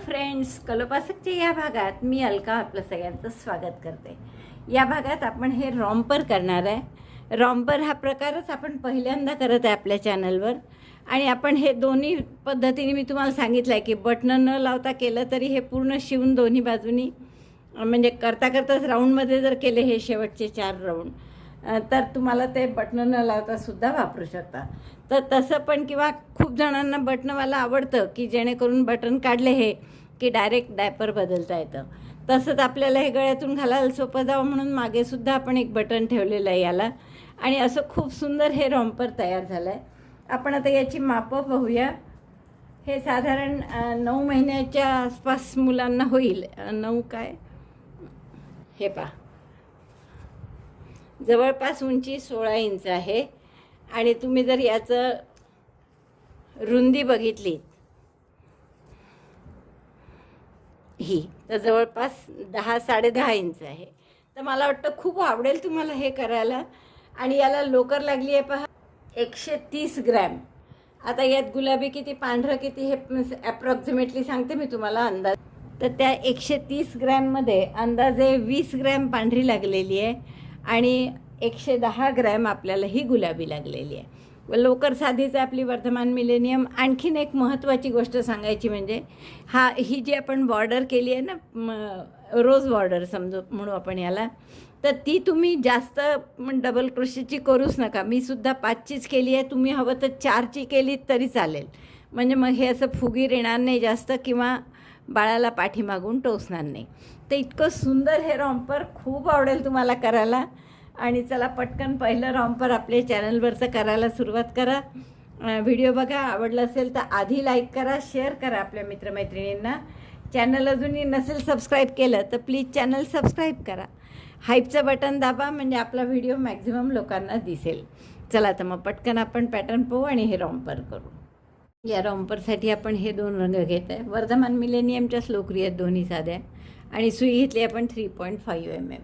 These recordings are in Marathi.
फ्रेंड्स, कलोपासकच्या या भागात मी अलका आपलं सगळ्यांचं स्वागत करते. या भागात आपण हे रॉम्पर करणार आहे. रॉम्पर हा प्रकारच आपण पहिल्यांदा करत आहे आपल्या चॅनलवर. आणि आपण हे दोन्ही पद्धतीने मी तुम्हाला सांगितलं आहे की बटणं न लावता केलं तरी हे पूर्ण शिवून दोन्ही बाजूनी म्हणजे करता करताच राऊंडमध्ये जर केले हे शेवटचे 4 राऊंड तर तुम्हाला ते बटणं न लावतासुद्धा वापरू शकता. तर तसं पण किंवा खूप जणांना बटणंवाला आवडतं की जेणेकरून बटन काढले हे की डायरेक्ट डायपर बदलता येतं. तसंच आपल्याला हे गळ्यातून घालायला सोपं जावं म्हणून मागेसुद्धा आपण एक बटन ठेवलेलं आहे याला. आणि असं खूप सुंदर हे रॉम्पर तयार झालं आहे. आपण आता याची मापं पाहूया. हे साधारण 9 महिन्याच्या आसपास मुलांना होईल. 9 काय हे पहा, जवळपास उंची 16 इंच आहे. आणि तुम्ही जर याचं रुंदी बघितली ही तर जवळपास 10-10.5 इंच आहे. तर मला वाटतं खूप आवडेल तुम्हाला हे करायला. आणि याला लोकर लागली आहे पहा 130 ग्रॅम. आता यात गुलाबी किती पांढरं किती हे ॲप्रॉक्सिमेटली सांगते मी तुम्हाला अंदाज. तर त्या 130 ग्रॅममध्ये अंदाजे 20 ग्रॅम पांढरी लागलेली आहे आणि 110 ग्रॅम आपल्याला ही गुलाबी लागलेली आहे. लोकर साधीच आपली वर्धमान मिलेनियम. आणखीन एक महत्त्वाची गोष्ट सांगायची म्हणजे ही जी आपण बॉर्डर केली आहे ना, रोज बॉर्डर समजू म्हणू आपण याला, तर ती तुम्ही जास्त डबल क्रोशेची करूच नका. मी सुद्धा 5चीच केली आहे. तुम्ही हवं तर 4ची केली तरी चालेल. म्हणजे मग हे असं फुगीर येणार नाही जास्त किंवा बाळाला पाठीमागून टोचणार नाही. तर इतकं सुंदर हे रॉम्पर खूप आवडेल तुम्हाला करायला. आणि चला पटकन पहिलं रॉम्पर आपल्या चॅनलवरचं करायला सुरुवात करा. व्हिडिओ बघा, आवडलं असेल तर आधी लाईक करा, शेअर करा आपल्या मित्रमैत्रिणींना. चॅनल अजूनही नसेल सबस्क्राईब केलं तर प्लीज चॅनल सबस्क्राईब करा. हाईपचं बटन दाबा म्हणजे आपला व्हिडिओ मॅक्झिमम लोकांना दिसेल. चला तर मग पटकन आपण पॅटर्न पाहू आणि हे रॉम्पर करू. या रॉम्परसाठी आपण हे 2 रंग घेत आहे. वर्धमान मिलेनियमच्याच लोकरी आहेत दोन्ही साध्या. आणि सुई घेतली आपण 3.5 mm.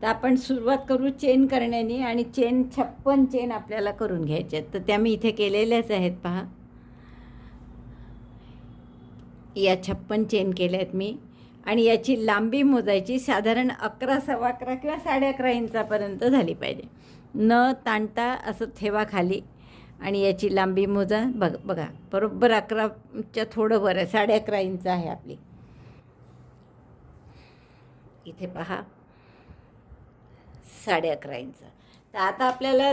तर आपण सुरुवात करू चेन करण्याने. आणि 56 चेन आपल्याला करून घ्यायच्या आहेत. तर त्या मी इथे केलेल्याच आहेत पहा. या 56 चेन केल्या आहेत मी. आणि याची लांबी मोजायची साधारण 11, 11.25 किंवा 11.5 इंचापर्यंत झाली पाहिजे. न ताणता असं ठेवा खाली आणि याची लांबी मोजा. बघा बरोबर 11च्या थोडं वर आहे. 11.5 इंच आहे आपली. इथे पहा 11.5 इंच. तर आता आपल्याला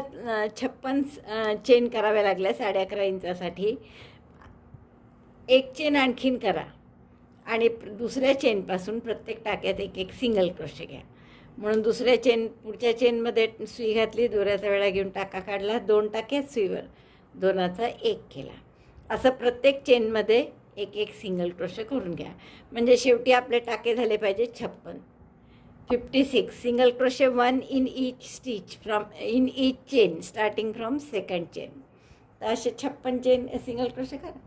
56 चेन कराव्या लागल्या 11.5 इंचासाठी. एक चेन आणखीन करा आणि दुसऱ्या चेनपासून प्रत्येक टाक्यात एक सिंगल क्रोशे घ्या. म्हणून पुढच्या चेनमध्ये सुई घातली, दोऱ्याचा वेळा घेऊन टाका काढला, 2 टाक्यात सुईवर 2चा 1 केला. असं प्रत्येक चेनमध्ये एक सिंगल क्रोशे करून घ्या. म्हणजे शेवटी आपले टाके झाले पाहिजे 56. 56 single crochet 1 in each stitch in each chain starting from second chain. तर असे 56 चेन सिंगल क्रोशे करा.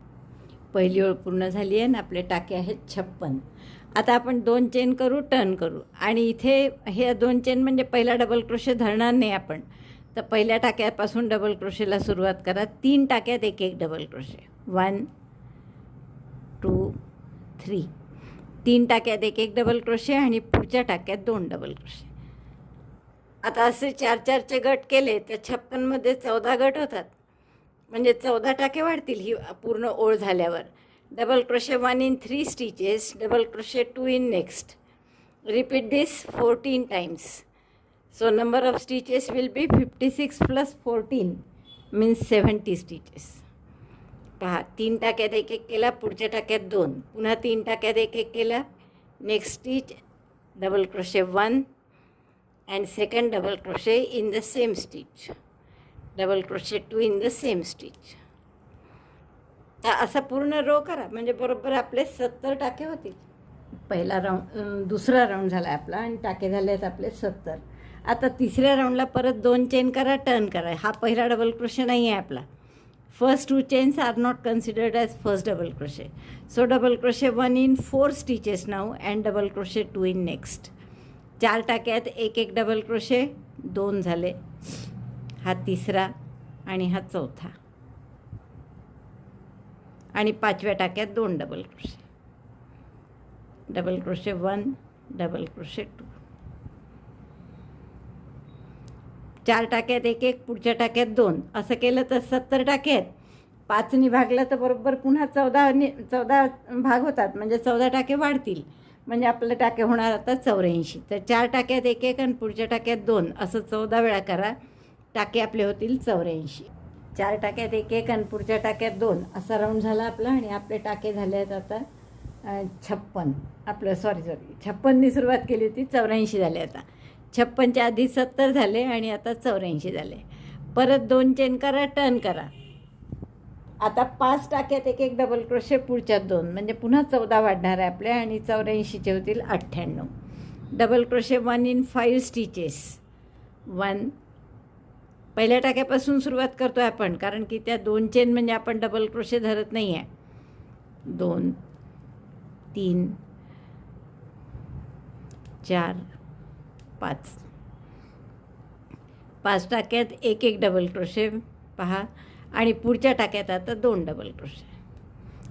पहिली ओळ पूर्ण झाली आहे आणि आपले टाके आहेत 56. आता आपण 2 चेन करू, टर्न करू. आणि इथे हे 2 चेन म्हणजे पहिला डबल क्रोशे धरणार नाही आपण. तर पहिल्या टाक्यापासून डबल क्रोशेला सुरुवात करा. 3 टाक्यात एक डबल क्रोशे. 1 2 3. 3 टाक्यात एक डबल क्रोशे आणि पुढच्या टाक्यात 2 डबल क्रोशे. आता असे 4-4चे गट केले तर 56मध्ये 14 गट होतात. म्हणजे 14 टाके वाढतील ही पूर्ण ओळ झाल्यावर. Double crochet 1 in 3 stitches, double crochet 2 in next. Repeat this 14 times. So number of stitches will be 56 plus 14 means 70 stitches. पहा 3 टाक्यात एक केला, पुढच्या टाक्यात 2, पुन्हा 3 टाक्यात एक केला. Next stitch double crochet 1 and second double crochet in the same stitch. Double crochet 2 in the same stitch. असा पूर्ण रो करा म्हणजे बरोबर आपले 70 टाके होतील. पहिला दुसरा राऊंड झाला आपला आणि टाके झाले आहेत आपले 70. आता तिसऱ्या राऊंडला परत 2 चेन करा, टर्न करा. हा पहिला डबल क्रोशे नाही आहे आपला. First 2 chains are not considered as first double crochet. So double crochet 1 in 4 stitches now and double crochet 2 in next. 4 टाक्यात एक डबल क्रोशे, 2 झाले. हा तिसरा आणि हा चौथा. आणि 5व्या टाक्यात 2 double crochet. Double crochet 1, double crochet 2. 4 टाक्यात 1 1, पुढच्या टाक्यात 2. असं केलं तर 70 टाके आहेत. 5नी भागलं तर बरोबर पुन्हा 14 भाग होतात, म्हणजे 14 टाके वाढतील, म्हणजे आपले टाके होणार आता 84. तर 4 टाक्यात 1 1 आणि पुढच्या टाक्यात 2 असं 14 वेळा करा, टाके आपले होतील 84. 4 टाक्यात 1 1 आणि पुढच्या टाक्यात 2 असा राऊंड झाला आपला, आणि आपले टाके झाले आहेत आता 56. आपलं सॉरी 56नी सुरुवात केली होती, 84 झाले आता. 56च्या आधी 70 झाले आणि आता 84 झाले. परत 2 चेन करा, टर्न करा. आता 5 टाक्यात 1 1 डबल क्रोशे, पुढच्यात 2, म्हणजे पुन्हा 14 वाढणार आहे आपले, आणि 84चे होतील 98. Double crochet 1 in 5 stitches. 1, पहिल्या टाक्यापासून सुरुवात करतो आहे आपण, कारण की त्या 2 चेन म्हणजे आपण डबल क्रोशे धरत नाही आहे. 2 3 4 5. 5 टाक्यात 1 1 डबल क्रोशे पहा, आणि पुढच्या टाक्यात आता 2 डबल क्रोशे.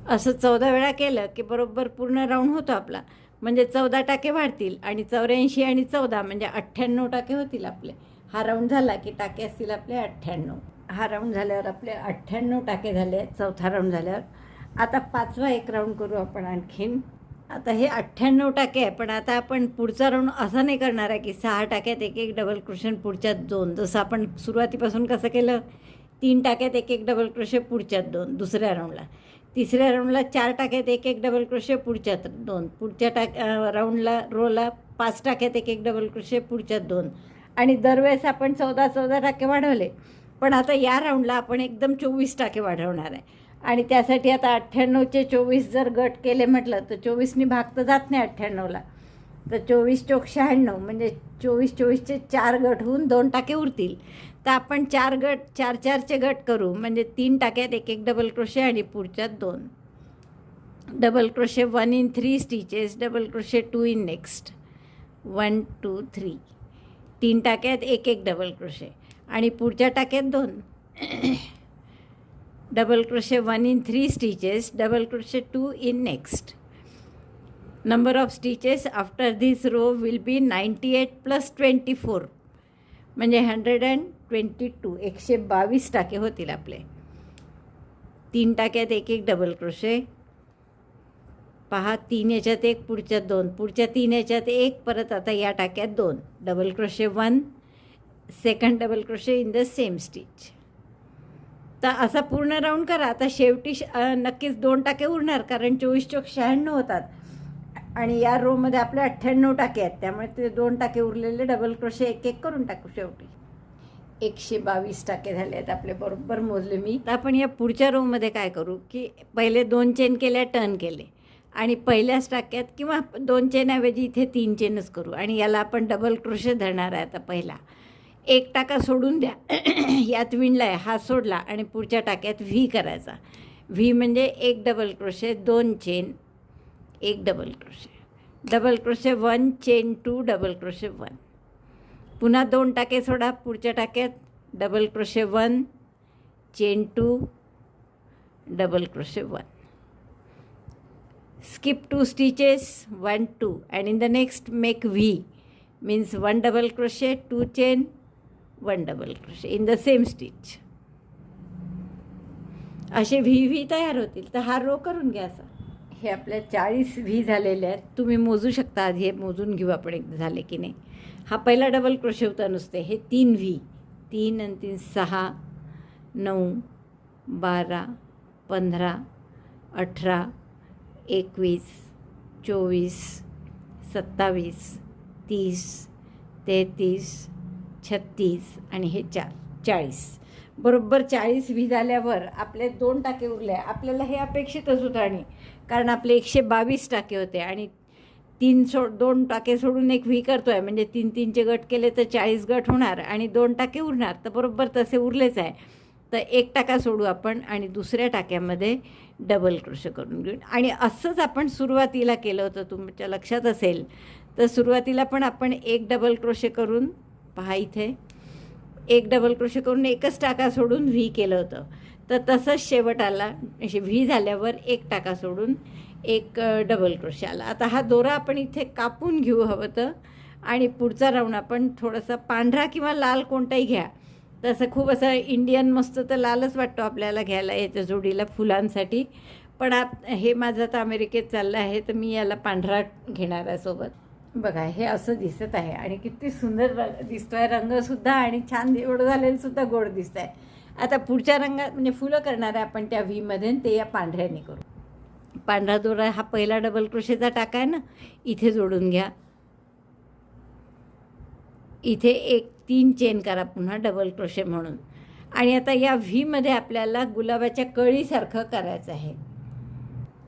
असं 14 वेळा केलं की बरोबर पूर्ण राऊंड होतो आपला, म्हणजे 14 टाके वाढतील, आणि 84 आणि 14 म्हणजे 98 टाके होतील आपले. हा राऊंड झाला की टाके असतील आपले 98. हा राऊंड झाल्यावर आपले 98 टाके झाले, चौथा राऊंड झाल्यावर. आता 5वा एक राऊंड करू आपण आणखीन. आता हे 98 टाके आहे, पण आता आपण पुढचा राऊंड असा नाही करणार आहे की 6 टाक्यात 1 1 डबल क्रोशे, पुढच्यात 2, जसं आपण सुरुवातीपासून कसं केलं. 3 टाक्यात 1 1 डबल क्रोशे, पुढच्यात 2 दुसऱ्या राऊंडला. तिसऱ्या राऊंडला 4 टाक्यात 1 1 डबल क्रोशे, पुढच्यात 2. पुढच्या राऊंडला रोला 5 टाक्यात 1 1 डबल क्रोशे, पुढच्यात 2. आणि दरवेळेस आपण 14 टाके वाढवले, पण आता या राऊंडला आपण एकदम 24 टाके वाढवणार आहे. आणि त्यासाठी आता 98चे 24 जर गट केले म्हटलं तर 24नी भाग तर जात नाही 98ला. तर 24 चोक 96, म्हणजे 24 24चे 4 गट होऊन 2 टाके उरतील. तर आपण 4 गट 4 4चे गट करू, म्हणजे 3 टाक्यात 1 1 डबल क्रोशे आणि पुढच्यात 2. Double crochet 1 in 3 stitches, double crochet 2 in next. 1 2 3. 3 टाक्यात 1 1 डबल क्रोशे, आणि पुढच्या टाक्यात 2. Double crochet 1 in 3 stitches, double crochet 2 in next. Number of stitches after this row will be 98 plus 24, म्हणजे 122. 122 टाके होतील आपले. 3 टाक्यात 1 1 डबल क्रोशे पहा, 3 याच्यात 1, पुढच्यात 2, पुढच्या 3 याच्यात 1, परत आता या टाक्यात 2. Double crochet 1, second double crochet in the same stitch. तर असा पूर्ण राऊंड करा. आता शेवटी नक्कीच 2 टाके उरणार, कारण 24 चोक 96 होतात, आणि या रोमध्ये आपले 98 टाके आहेत, त्यामुळे ते 2 टाके उरलेले डबल क्रोशे 1 1 करून टाकू. शेवटी 122 टाके झाले आहेत आपले, बरोबर मोजले मी. तर आपण या पुढच्या रोमध्ये काय करू की पहिले 2 चेन केल्या, टर्न केले, आणि पहिल्याच टाक्यात किंवा 2 चेनऐवजी इथे 3 चेनच करू, आणि याला आपण डबल क्रोशे धरणार आहे. आता पहिला 1 टाका सोडून द्या, यात विणला आहे, हा सोडला, आणि पुढच्या टाक्यात व्ही करायचा. व्ही म्हणजे 1 double crochet, 2 chain, 1 double crochet, double crochet 1 chain 2 double crochet 1. पुन्हा 2 टाके सोडा, पुढच्या टाक्यात double crochet 1 chain 2 double crochet 1. skip 2 stitches, 1 2, and in the next make V, means 1 double crochet, 2 chain, 1 double crochet in the same stitch. असे व्ही तयार होतील. तर हा रो करून घ्या असा. हे आपल्या 40 व्ही झालेले आहेत, तुम्ही मोजू शकता. आधी हे मोजून घेऊ आपण एकदा झाले की नाही. हा पहिला डबल क्रोशे होता नुसते. हे 3 व्ही, 3 आणि 3 6 9 12 15 18 21 24 27 30 33 36 आणि हे 40. बरोबर 40 व्ही झाल्यावर आपले 2 टाके उरले. आपल्याला हे अपेक्षितच होतं, आणि कारण आपले 122 टाके होते, आणि 2 टाके सोडून एक व्ही करतो आहे, म्हणजे 3 3चे गट केले तर 40 गट होणार, आणि 2 टाके उरणार. तर बरोबर तसे उरलेच आहे. तर 1 टाका सोडू आपण, आणि दुसऱ्या टाक्यामध्ये डबल क्रोशे करून घेऊ. आणि असंच आपण सुरुवातीला केलं होतं, तुमच्या लक्षात असेल. तर सुरुवातीला पण आपण 1 डबल क्रोशे करून पहा, इथे 1 डबल क्रोशे करून एकच टाका सोडून व्ही केलं होतं. तर तसंच शेवटाला व्ही झाल्यावर 1 टाका सोडून एक डबल क्रोशे आला. आता हा दोरा आपण इथे कापून घेऊ हवं तर, आणि पुढचा राऊंड आपण थोडासा पांढरा किंवा लाल कोणताही घ्या. तसं खूप असं इंडियन मस्त तर लालच वाटतो आपल्याला घ्यायला याच्या जोडीला फुलांसाठी, पण हे माझं आता अमेरिकेत चाललं आहे तर मी याला पांढरा घेणार आहे सोबत. बघा हे असं दिसत आहे आणि किती सुंदर दिसतो आहे रंगसुद्धा, आणि छान एवढं झालेलंसुद्धा गोड दिसत आहे. आता पुढच्या रंगात म्हणजे फुलं करणार आहे आपण त्या व्हीमध्ये, ते या पांढऱ्याने करू. पांढरा दोरा हा पहिला डबल क्रोशेचा टाका आहे ना, इथे जोडून घ्या. इथे एक 3 चेन करा पुन्हा डबल क्रोशे म्हणून. आणि आता या व्हीमध्ये आपल्याला गुलाबाच्या कळीसारखं करायचं आहे.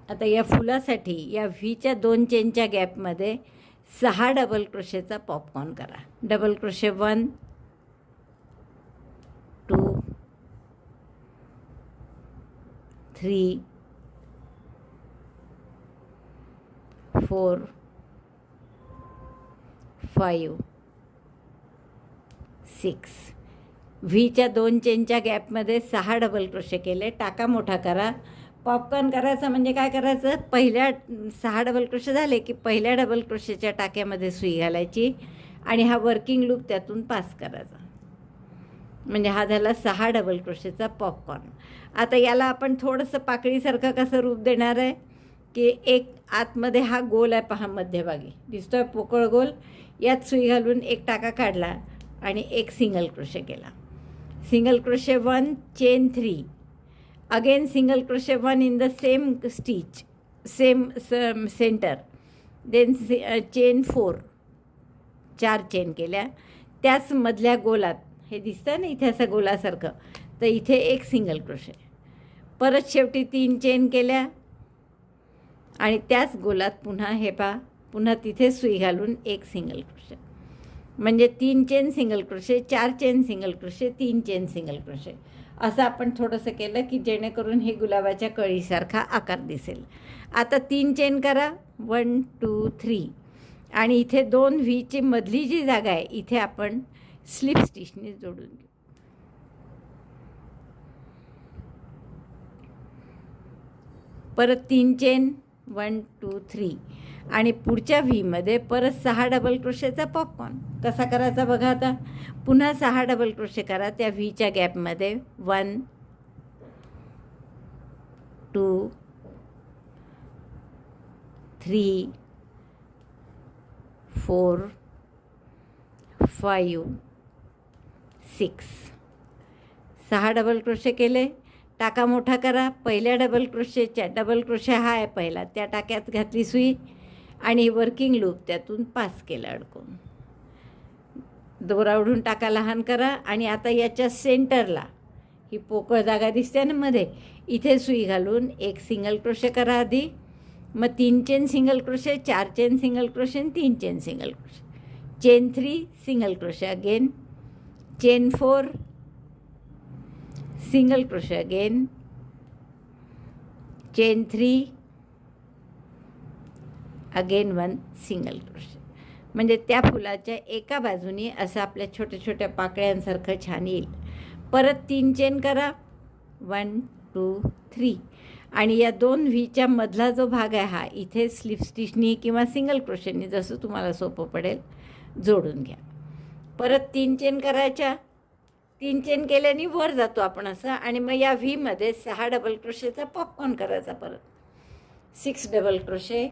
आता या फुलासाठी या व्हीच्या 2 चेनच्या गॅपमध्ये 6 डबल क्रोशेचा पॉपकॉर्न करा. Double crochet 1 2 3 4 5 6. व्हीच्या 2 चेनच्या गॅपमध्ये 6 डबल क्रोशे केले. टाका मोठा करा. पॉपकॉर्न करायचा म्हणजे काय करायचं, पहिल्या 6 डबल क्रोशे झाले की पहिल्या डबल क्रोशेच्या टाक्यामध्ये सुई घालायची आणि हा वर्किंग लूप त्यातून पास करायचा. म्हणजे हा झाला 6 डबल क्रोशेचा पॉपकॉर्न. आता याला आपण थोडंसं पाकळीसारखं कसं रूप देणार आहे की एक आतमध्ये हा गोल आहे पहा, मध्यभागी दिसतोय पोकळ गोल. यात सुई घालून एक टाका काढला आणि एक सिंगल क्रोशे केला. Single crochet 1 chain 3, again single crochet 1 in the same stitch, same centre, then chain 4, 4 chain केल्या. त्याच मधल्या गोलात हे दिसतं ना इथे असं गोलासारखं, तर इथे एक सिंगल क्रोशे. परत शेवटी 3 चेन केल्या आणि त्याच गोलात पुन्हा हे पहा, पुन्हा तिथे सुई घालून एक सिंगल क्रोशे. म्हणजे 3 chain single crochet, 4 chain single crochet, 3 chain single crochet. असं आपण थोडंसं केलं की जेणेकरून हे गुलाबाच्या कळीसारखा आकार दिसेल. आता 3 चेन करा 1 2 3, आणि इथे 2 व्हीची मधली जी जागा आहे इथे आपण स्लिप स्टिचने जोडून घेऊ. परत 3 चेन 1 2 3, आणि पुढच्या व्हीमध्ये परत 6 डबल क्रोशेचा पॉपकॉर्न. कसा करायचा बघा. आता पुन्हा 6 डबल क्रोशे करा त्या व्हीच्या गॅपमध्ये. 1 2 3 4 5 6. 6 डबल क्रोशे केले. टाका मोठा करा. पहिल्या डबल क्रोशे हा आहे पहिला, त्या टाक्यात घातली सुई आणि वर्किंग लूप त्यातून पास केलं अडकून. दोरा ओढून टाका लहान करा. आणि आता याच्या सेंटरला ही पोकळ जागा दिसते ना मध्ये, इथे सुई घालून एक सिंगल क्रोशे करा आधी. मग 3 chain single crochet, 4 chain single crochet, 3 chain single crochet. Chain 3 single crochet again, chain 4 single crochet again, chain 3 again 1 single crochet. म्हणजे त्या फुलाच्या एका बाजूनी असं आपल्या छोट्या छोट्या पाकळ्यांसारखं छान येईल. परत 3 चेन करा 1 2 3, आणि या 2 व्हीच्या मधला जो भाग आहे हा इथे स्लिप स्टिचनी किंवा सिंगल क्रोशेनी जसं तुम्हाला सोपं पडेल जोडून घ्या. परत 3 चेन करायच्या. 3 चेन केल्याने वर जातो आपण असं, आणि मग या व्हीमध्ये 6 डबल क्रोशेचा पॉपकॉर्न करायचा. परत 6 डबल क्रोशे.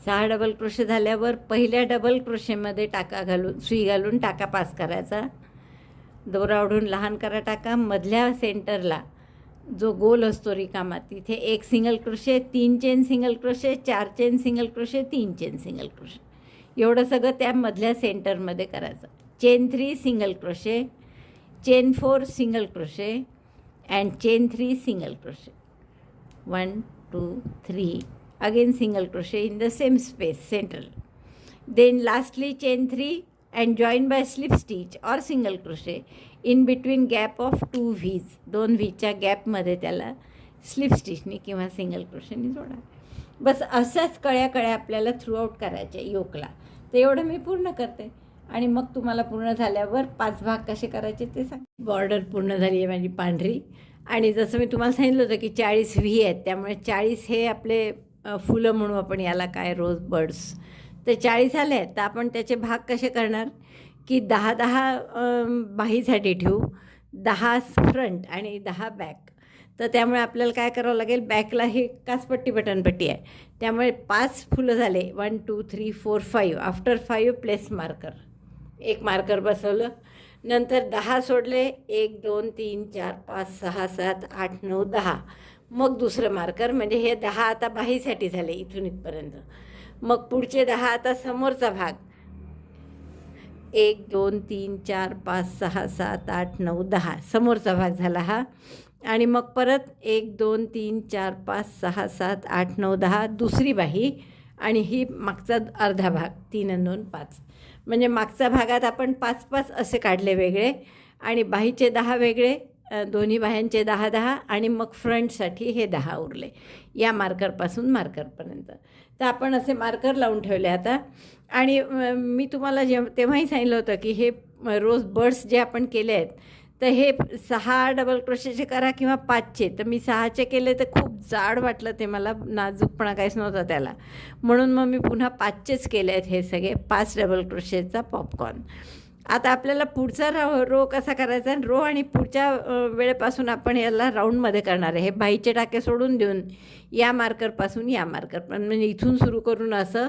6 डबल क्रोशे झाल्यावर पहिल्या डबल क्रोशेमध्ये टाका घालून सुई घालून टाका पास करायचा. दोरा ओढून लहान करा टाका. मधल्या सेंटरला जो गोल असतो रिकामा तिथे एक single crochet, 3 chain single crochet, 4 chain single crochet, 3 chain single crochet. एवढं सगळं त्या मधल्या सेंटरमध्ये करायचं. Chain 3 single crochet, chain 4 single crochet, and chain 3 single crochet. 1 2 3, again single crochet in the same space central. Then lastly chain 3 and join by slip stitch or single crochet in between gap of 2 V's. 2 V'च्या गॅपमध्ये त्याला स्लिप स्टिचनी किंवा सिंगल क्रोशेनी जोडा. बस अशाच कळ्या कळ्या आपल्याला थ्रूआउट करायच्या योकला. तर एवढं मी पूर्ण करते आणि मग तुम्हाला पूर्ण झाल्यावर 5 भाग कसे करायचे ते सांग. बॉर्डर पूर्ण झाली आहे माझी पांढरी, आणि जसं मी तुम्हाला सांगितलं होतं की 40 व्ही आहेत, त्यामुळे 40 हे आपले फुलं म्हणू आपण याला, काय रोज बर्ड्स. तर 40 आले आहेत, तर आपण त्याचे भाग कसे करणार की 10-10 बाहीसाठी ठेवू, 10 फ्रंट आणि 10 बॅक. तर त्यामुळे आपल्याला काय करावं लागेल, बॅकला ही काचपट्टी बटनपट्टी आहे, त्यामुळे 5 फुलं झाले. 1 2 3 4 5. आफ्टर 5 प्लेस मार्कर, एक मार्कर बसवलं. नंतर 10 सोडले, 1 2 3 4 5 6 7 8 9 10. मग दुसरं मार्कर, म्हणजे हे 10 आता बाहीसाठी झाले इथून इथपर्यंत. मग पुढचे 10 आता समोरचा भाग, 1 2 3 4 5 6 7 8 9 10 समोरचा भाग झाला हा. आणि मग परत 1 2 3 4 5 6 7 8 9 10 दुसरी बाही, आणि ही मागचा अर्धा भाग 3 आणि 2 5. म्हणजे मागच्या भागात आपण 5-5 असे काढले वेगळे, आणि बाहीचे 10 वेगळे, दोन्ही बाह्यांचे 10-10, आणि मग फ्रंटसाठी हे 10 उरले या मार्करपासून मार्करपर्यंत. तर आपण असे मार्कर लावून ठेवले आता. आणि मी तुम्हाला तेव्हाही सांगितलं होतं की हे रोज बर्ड्स जे आपण केले आहेत, तर हे 6 डबल क्रोशेचे करा किंवा 5चे. तर मी 6चे केले तर खूप जाड वाटलं ते मला, नाजूकपणा काहीच नव्हता त्याला, म्हणून मग मी पुन्हा 5चेच केले आहेत हे सगळे, 5 डबल क्रोशेचा पॉपकॉर्न. आता आपल्याला पुढचा रो कसा करायचा, रो आणि पुढच्या वेळेपासून आपण याला राऊंडमध्ये करणार आहे. हे बाहीचे टाके सोडून देऊन या मार्करपासून या मार्करपर्यंत, म्हणजे इथून सुरू करून असं,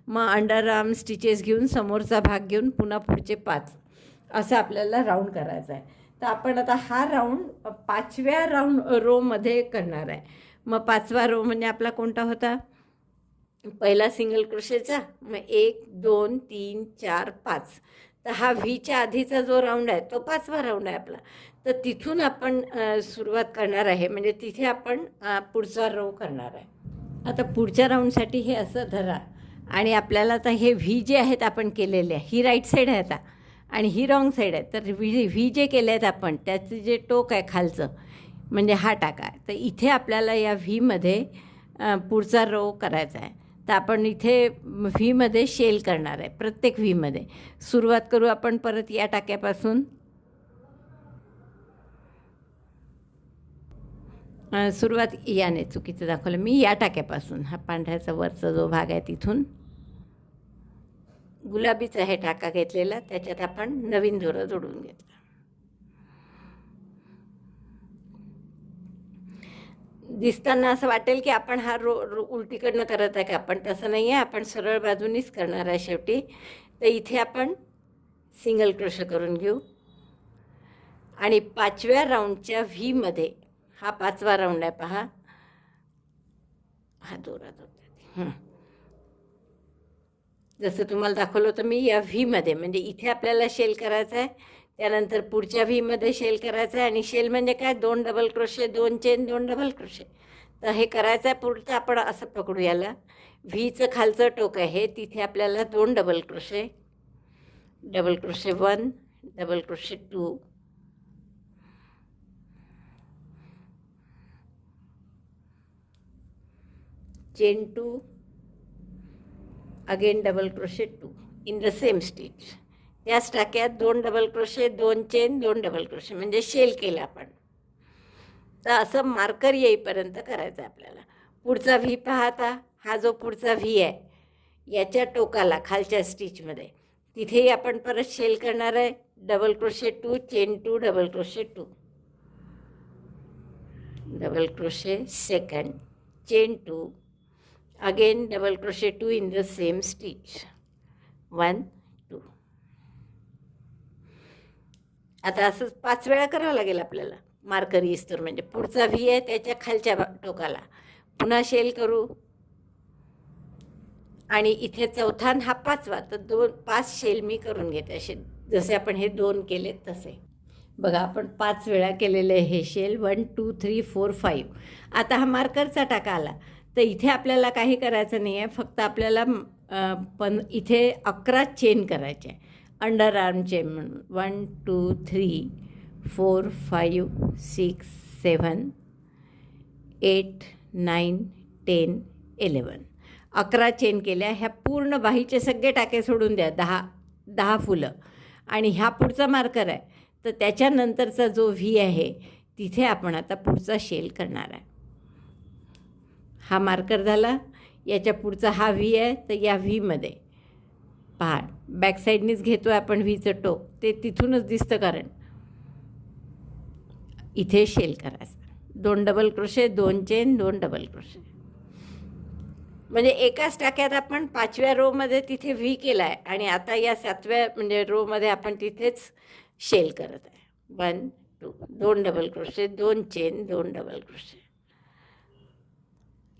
मग अंडर आर्म स्टिचेस घेऊन समोरचा भाग घेऊन पुन्हा पुढचे 5 असं आपल्याला राऊंड करायचं आहे. तर आपण आता हा राऊंड 5व्या रोमध्ये करणार आहे. मग 5वा रो म्हणजे आपला कोणता होता, पहिला सिंगल क्रोशेचा, मग 1 2 3 4 5. तर हा व्हीच्या आधीचा जो राऊंड आहे तो 5वा राऊंड आहे आपला. तर तिथून आपण सुरुवात करणार आहे, म्हणजे तिथे आपण पुढचा रो करणार आहे. आता पुढच्या राऊंडसाठी हे असं धरा, आणि आपल्याला आता हे व्ही जे आहेत आपण केलेले आहे, ही राईट साईड आहे आता आणि ही रॉंग साईड आहे. तर व्ही जे केले आहेत आपण, त्याचं जे टोक आहे खालचं, म्हणजे हा टाका, तर इथे आपल्याला या व्हीमध्ये पुढचा रो करायचा आहे. तर आपण इथे व्हीमध्ये शेल करणार आहे, प्रत्येक व्हीमध्ये. सुरुवात करू आपण परत या टाक्यापासून. सुरुवात याने चुकीचं दाखवलं मी, या टाक्यापासून, हा पांढऱ्याचा वरचा जो भाग आहे तिथून गुलाबीचा हे टाका घेतलेला, त्याच्यात आपण नवीन दोरा जोडून घेतला. दिसताना असं वाटेल की आपण हा रो उलटीकडनं करत आहे का, आपण तसं नाही आहे, आपण सरळ बाजूनीच करणार आहे शेवटी. तर इथे आपण सिंगल क्रोशे करून घेऊ, आणि 5व्या राऊंडच्या व्हीमध्ये, हा 5वा राऊंड आहे पहा, हा दोरा जोडते. जसं तुम्हाला दाखवलं होतं मी, या व्हीमध्ये, म्हणजे इथे आपल्याला शेल करायचं आहे, त्यानंतर पुढच्या व्हीमध्ये शेल करायचं आहे. आणि शेल म्हणजे काय, 2 double crochet, 2 chain, 2 double crochet. तर हे करायचं आहे पुढचं आपण असं पकडू याला, व्हीचं खालचं टोक आहे तिथे आपल्याला 2 double crochet, double crochet 1, double crochet 2, chain 2, again double crochet 2 in the same stitch. त्याच टाक्यात 2 double crochet, 2 chain, 2 double crochet, म्हणजे शेल केलं आपण. तर असं मार्कर येईपर्यंत करायचं आहे आपल्याला. पुढचा व्ही पाहता, हा जो पुढचा व्ही आहे याच्या टोकाला खालच्या स्टिचमध्ये, तिथेही आपण परत शेल करणार आहे. Double crochet 2, chain 2, double crochet 2, double crochet second, chain 2, again double crochet 2 in the same stitch, 1 2. आता असंच 5 वेळा करावं लागेल आपल्याला मार्कर येईस्तोवर. म्हणजे पुढचा व्ही आहे त्याच्या खालच्या टोकाला पुन्हा शेल करू, आणि इथे चौथा हा 5वा. तर 5 शेल मी करून घेते असे, जसे आपण हे 2 केले तसे. बघा आपण 5 वेळा केलेले हे शेल, 1 2 3 4 5. आता हा मार्करचा टाका आला, तर इथे आपल्याला काही करायचं नाही आहे, फक्त आपल्याला इथे 11 चेन करायचे आहे, अंडर आर्म चेन म्हणून. 1 2 3 4 5 6 7 8 9 10 11. 11 चेन केल्या. ह्या पूर्ण बाहीचे सगळे टाके सोडून द्या, 10 फुलं. आणि ह्या पुढचा मार्कर आहे, तर त्याच्यानंतरचा जो व्ही आहे तिथे आपण आता पुढचा शेल करणार आहे. हा मार्कर झाला. याच्या पुढचा हा व्ही आहे, तर या व्हीमध्ये पहा बॅक साईडनीच घेतो आहे आपण व्हीचं टोक, ते तिथूनच दिसतं कारण इथे शेल करायचं. 2 double crochet, 2 chain, 2 double crochet. म्हणजे एकाच टाक्यात आपण 5व्या रोमध्ये तिथे व्ही केला आहे आणि आता या 7व्या म्हणजे रोमध्ये आपण तिथेच शेल करत आहे. 1 2 2 double crochet, 2 chain, 2 double crochet.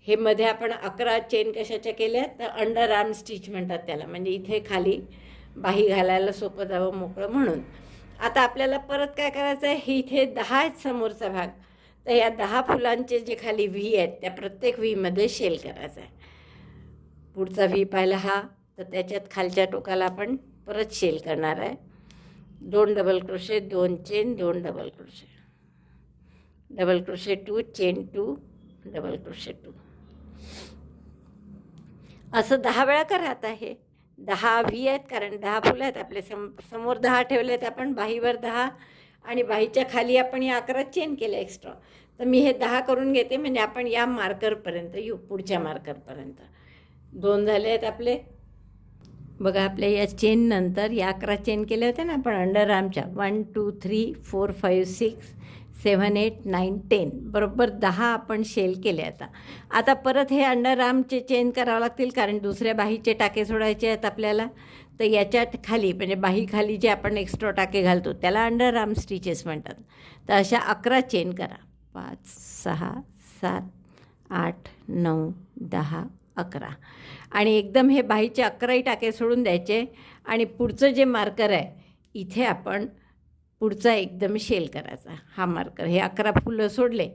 हे मध्ये आपण 11 चेन कशाच्या केल्या, तर अंडर आर्म स्टिच म्हणतात त्याला, म्हणजे इथे खाली बाही घालायला सोपं जावं मोकळं म्हणून. आता आपल्याला परत काय करायचं आहे, ही इथे 10 आहेत समोरचा भाग, तर या 10 फुलांचे जे खाली व्ही आहेत त्या प्रत्येक व्हीमध्ये शेल करायचा आहे. पुढचा व्ही पाहिला हा, तर त्याच्यात खालच्या टोकाला आपण परत शेल करणार आहे. 2 double crochet, 2 chain, 2 double crochet, double crochet 2, chain 2, double crochet 2. असं 10 वेळा करा. आता हे 10 व्ही आहेत कारण 10 फुलं आहेत आपले, समोर 10 ठेवले आहेत आपण, बाहीवर 10 आणि बाहीच्या खाली आपण या 11 चेन केल्या एक्स्ट्रा. तर मी हे 10 करून घेते म्हणजे आपण या मार्करपर्यंत येऊ, पुढच्या मार्करपर्यंत. 2 झाले आहेत आपले. बघा आपल्या या चेन नंतर या 11 चेन केल्या होत्या ना आपण अंडर आर्मच्या, 1 2 3 4 5 6 7 8 9 10, बरोबर 10 आपण शेल केले. आता परत हे अंडर आर्मचे चेन करावं लागतील कारण दुसऱ्या बाहीचे टाके सोडायचे आहेत आपल्याला. तर याच्यात खाली म्हणजे बाही खाली जे आपण एक्स्ट्रा टाके घालतो त्याला अंडर आर्म स्टिचेस म्हणतात. तर अशा 11 चेन करा. 5 6 7 8 9 10 11 आणि एकदम हे बाहीचे 11ही टाके सोडून द्यायचे आणि पुढचं जे मार्कर आहे इथे आपण पुढचा एकदम शेल करायचा. हा मार्कर, हे 11 फुलं सोडले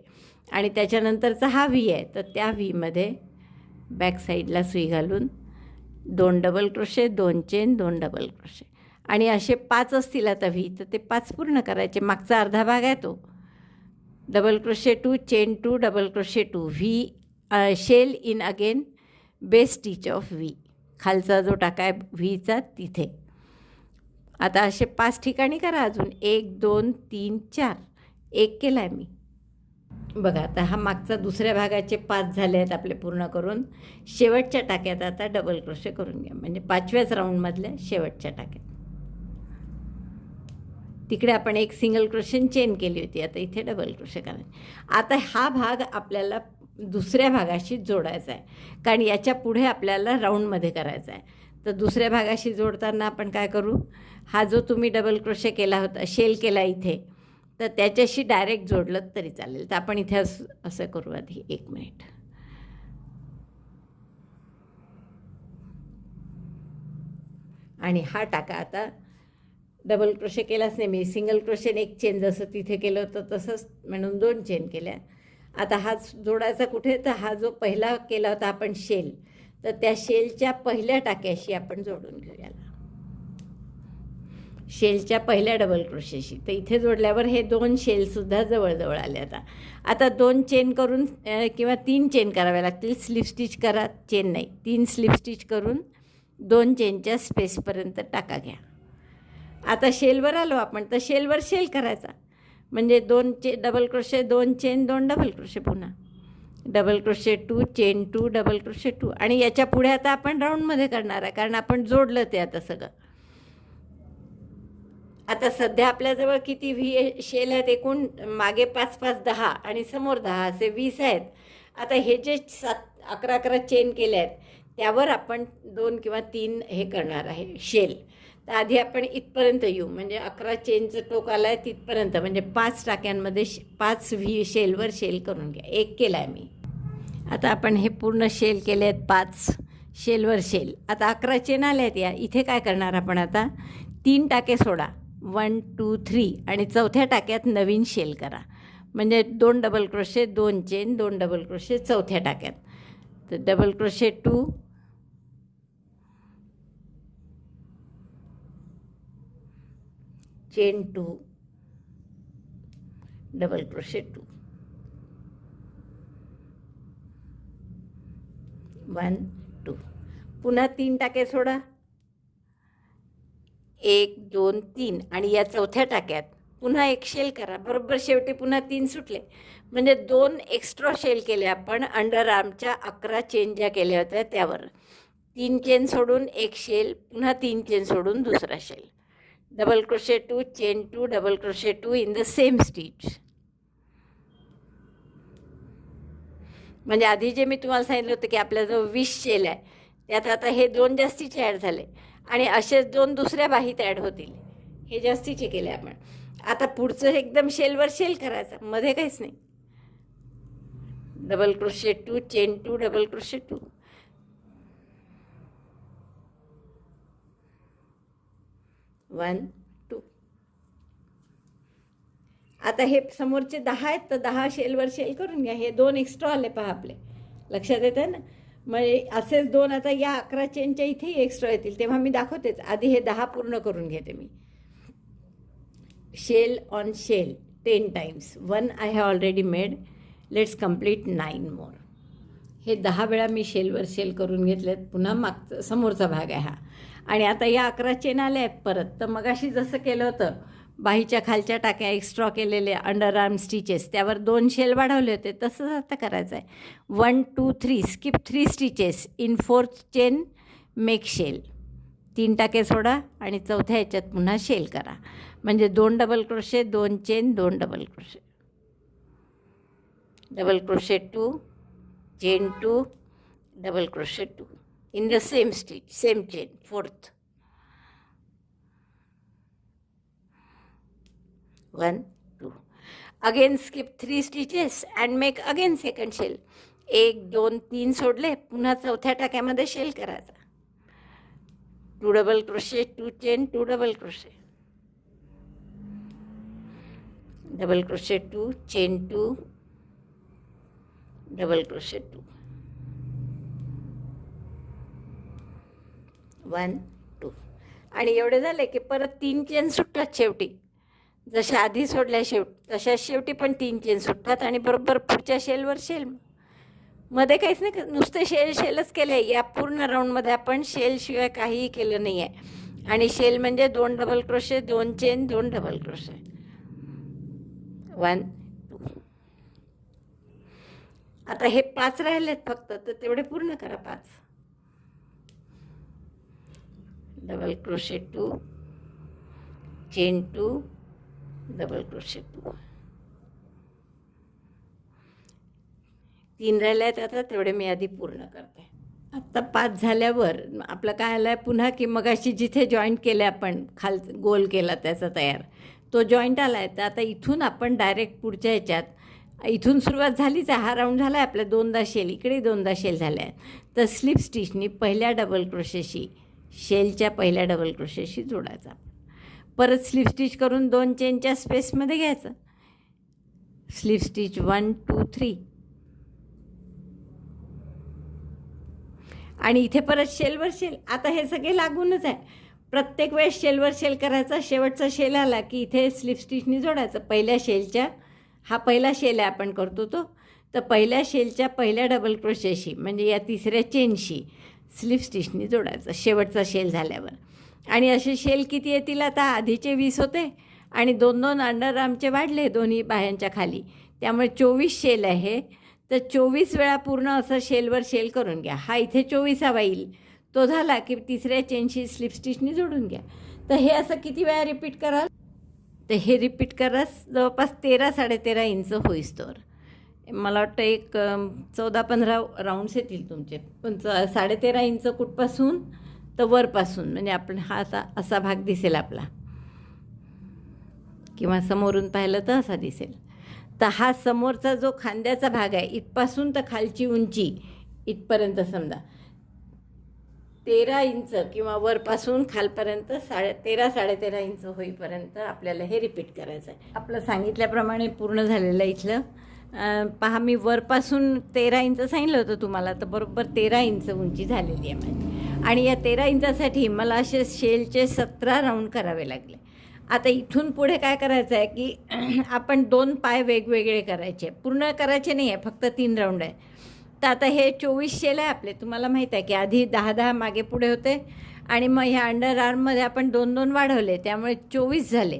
आणि त्याच्यानंतरचा हा व्ही आहे, तर त्या व्हीमध्ये बॅक साईडला सुई घालून 2 double crochet, 2 chain, 2 double crochet आणि असे 5 असतील आता व्ही, तर ते 5 पूर्ण करायचे. मागचा अर्धा भाग आहे तो double crochet 2, chain 2, double crochet 2, V shell in again base stitch of V, खालचा जो टाका आहे व्हीचा तिथे. आता असे 5 ठिकाणी करा अजून. 1 2 3 4, 1 केला आहे मी. बघा आता हा मागचा दुसऱ्या भागाचे 5 झाले आहेत आपले पूर्ण करून. शेवटच्या टाक्यात आता डबल क्रोशे करून घ्या, म्हणजे 5व्याच राऊंडमधल्या शेवटच्या टाक्यात. तिकडे आपण एक सिंगल क्रोशे चेन केली होती, आता इथे डबल क्रोशे करायचे. आता हा भाग आपल्याला दुसऱ्या भागाशी जोडायचा आहे कारण याच्या पुढे आपल्याला राऊंडमध्ये करायचा आहे. तर दुसऱ्या भागाशी जोडताना आपण काय करू, हा जो तुम्ही डबल क्रोशे केला होता, शेल केला इथे, तर त्याच्याशी डायरेक्ट जोडलं तरी चालेल. तर आपण इथे असं करू आधी. 1 मिनिट. आणि हा टाका आता डबल क्रोशे केलाच नाही मी, सिंगल क्रोशेने 1 चेन जसं तिथे केलं होतं तसंच म्हणून 2 चेन केल्या. आता हा जोडायचा कुठे, तर हा जो पहिला केला होता आपण शेल, तर त्या शेलच्या पहिल्या टाक्याशी आपण जोडून घेऊयाला, शेलच्या पहिल्या डबल क्रोशेशी. तर इथे जोडल्यावर हे 2 शेलसुद्धा जवळजवळ आले. आता 2 चेन करून किंवा 3 चेन कराव्या लागतील. स्लिप स्टिच करा, चेन नाही, 3 स्लिप स्टिच करून 2 चेनच्या स्पेसपर्यंत टाका घ्या. आता शेलवर आलो आपण, तर शेलवर शेल करायचा म्हणजे 2 double crochet, 2 chain, 2 double crochet, पुन्हा double crochet 2, chain 2, double crochet 2 आणि याच्या पुढे आता आपण राऊंडमध्ये करणार आहे कारण आपण जोडलं ते आता सगळं. आता सध्या आपल्याजवळ किती व्ही शेल आहेत एकूण, मागे 5 5 10 आणि समोर 10 असे 20 आहेत. आता हे जे 11 11 चेन केले आहेत त्यावर आपण 2 किंवा 3 हे करणार आहे शेल. तर आधी आपण इथपर्यंत येऊ, म्हणजे 11 चेनचं टोक आलं आहे तिथपर्यंत, म्हणजे 5 टाक्यांमध्ये 5 व्ही शेलवर शेल करून घ्या. 1 केला आहे मी. आता आपण हे पूर्ण शेल केले आहेत, 5 शेलवर शेल. आता 11 चेन आल्या आहेत. या इथे काय करणार आपण आता, 3 टाके सोडा, 1 2 3 आणि चौथ्या टाक्यात नवीन शेल करा, म्हणजे 2 double crochet, 2 chain, 2 double crochet चौथ्या टाक्यात. तर double crochet 2, chain 2, double crochet 2, 1 2, पुन्हा 3 टाके सोडा, 1 2 3 आणि या चौथ्या टाक्यात पुन्हा एक शेल करा. बरोबर शेवटी पुन्हा 3 सुटले, म्हणजे 2 एक्स्ट्रा शेल केले आपण अंडर आर्मच्या 11 चेन ज्या केल्या होत्या त्यावर. 3 चेन सोडून एक शेल, पुन्हा 3 चेन सोडून दुसरा shell. Double crochet 2, chain 2, double crochet 2 in the same stitch. म्हणजे आधी जे मी तुम्हाला सांगितलं होतं की आपल्याजवळ 20 शेल आहे, त्यात आता हे 2 जास्तीचे ॲड झाले आणि असेच 2 दुसऱ्या बाहीत ॲड होतील. हे जास्तीचे केले आपण. आता पुढचं एकदम शेलवर शेल करायचं, मध्ये काहीच नाही. Double crochet 2, chain 2, double crochet 2. 1 2. आता हे समोरचे 10 आहेत तर 10 शेलवर शेल करून घ्या. हे 2 एक्स्ट्रा आले पहा आपले, लक्षात येतं ना. म्हणजे असेच 2 आता या 11 चेनच्या इथेही एक्स्ट्रा येतील, तेव्हा मी दाखवतेच. आधी हे 10 पूर्ण करून घेते मी. Shell on shell 10 times. 1 I have already made. Let's complete 9 more. हे 10 वेळा मी शेलवर शेल करून घेतलेत. पुन्हा मागचा समोरचा भाग आहे हा. आणि आता या 11 चेन आल्या आहेत परत. तर मगाशी जसं केलं होतं, बाहीच्या खालच्या टाक्या एक्स्ट्रा केलेले अंडर आर्म स्टिचेस, त्यावर 2 शेल वाढवले होते, तसंच आता करायचं आहे. 1 2 3 skip 3 stitches in 4th chain make shell. 3 टाके सोडा आणि चौथ्या ह्याच्यात पुन्हा शेल करा. म्हणजे 2 double crochet, 2 chain, 2 double crochet, double crochet 2, chain 2, double crochet 2 in the same stitch, same chain, 4th. 1 2. Again skip 3 stitches and make again second shell. 1 2 3 सोडले, पुन्हा चौथ्या टाक्यामध्ये शेल करायचा. 2 double crochet, 2 chain, 2 double crochet, double crochet 2, chain 2, double crochet 2. 1 2. आणि एवढे झाले की परत 3 चेन सुटतात शेवटी. जशा आधी सोडल्या तशाच शेवटी पण 3 चेन सुटतात आणि बरोबर पुढच्या शेलवर शेल. मध्ये काहीच नाही, नुसते शेलच केले. या पूर्ण राऊंडमध्ये आपण शेलशिवाय काहीही केलं नाही आहे. आणि शेल म्हणजे 2 double crochet, 2 chain, 2 double crochet. 1 2. आता हे 5 राहिलेत फक्त, तर तेवढे पूर्ण करा. 5 double crochet 2, chain 2, double crochet 2. 3 राहिले आहेत आता, तेवढे मी आधी पूर्ण करते. आत्ता 5 झाल्यावर आपलं काय आलं आहे पुन्हा, की मगाशी जिथे जॉईंट केले आपण, गोल केला त्याचा तयार, तो जॉईंट आला आहे. तर आता इथून आपण डायरेक्ट पुढच्या ह्याच्यात, इथून सुरुवात झालीच आहे. हा राऊंड झाला आहे आपल्या 2दा शेल, इकडे 2दा शेल झाले आहेत. तर स्लिप स्टिचनी पहिल्या डबल क्रोशेशी, शेलच्या पहिल्या डबल क्रोशेशी जोडायचा. परत स्लिप स्टिच करून 2 चेनच्या स्पेसमध्ये घ्यायचं. Slip stitch 1 2 3. आणि इथे परत शेलवर शेल. आता हे सगळे लागूनच आहे. प्रत्येक वेळेस शेलवर शेल करायचा. शेवटचा शेल आला की इथे स्लिप स्टिचनी जोडायचं. पहिल्या शेलच्या, हा पहिला शेल आहे आपण करतो तो, तर पहिल्या शेलच्या पहिल्या डबल क्रोशेशी म्हणजे या 3ऱ्या चेनशी स्लिप स्टिचनी जोडायचं शेवटचा शेल झाल्यावर. आणि असे शेल किती येतील आता, आधीचे 20 होते आणि 2-2 अंडर आर्मचे वाढले दोन्ही बाह्यांच्या खाली, त्यामुळे 24 शेल आहे. तर 24 वेळा पूर्ण असं शेलवर शेल करून घ्या. हा इथे 24वा येईल. तो झाला की 3ऱ्या चेनशी स्लिप स्टिचनी जोडून घ्या. तर हे असं किती वेळा रिपीट कराल, तर हे रिपीट करा जवळपास 13-13.5 इंच होईस्तोवर. मला वाटतं एक 14-15 राऊंड्स येतील तुमचे. पण 13.5 इंच कुठपासून तर वरपासून, म्हणजे आपण हा आता असा भाग दिसेल आपला, किंवा समोरून पाहिलं तर असा दिसेल. तर हा समोरचा जो खांद्याचा भाग आहे, इथपासून तर खालची उंची इथपर्यंत समजा 13 इंच किंवा वरपासून खालपर्यंत 13-13.5 इंच होईपर्यंत आपल्याला हे रिपीट करायचं आहे. आपलं सांगितल्याप्रमाणे पूर्ण झालेलं आहे इथलं. पहा, मी वरपासून 13 इंच सांगितलं होतं तुम्हाला, तर बरोबर 13 इंच उंची झालेली आहे माझी. आणि या 13 इंचासाठी मला असे शेलचे 17 राऊंड करावे लागले. आता इथून पुढे काय करायचं आहे की आपण 2 पाय वेगवेगळे करायचे, पूर्ण करायचे नाही आहे, फक्त 3 राऊंड आहे. तर आता हे 24 शेल आहे आपले. तुम्हाला माहीत आहे की आधी 10-10 मागे पुढे होते आणि मग ह्या अंडर आर्ममध्ये आपण 2-2 वाढवले, त्यामुळे 24 झाले.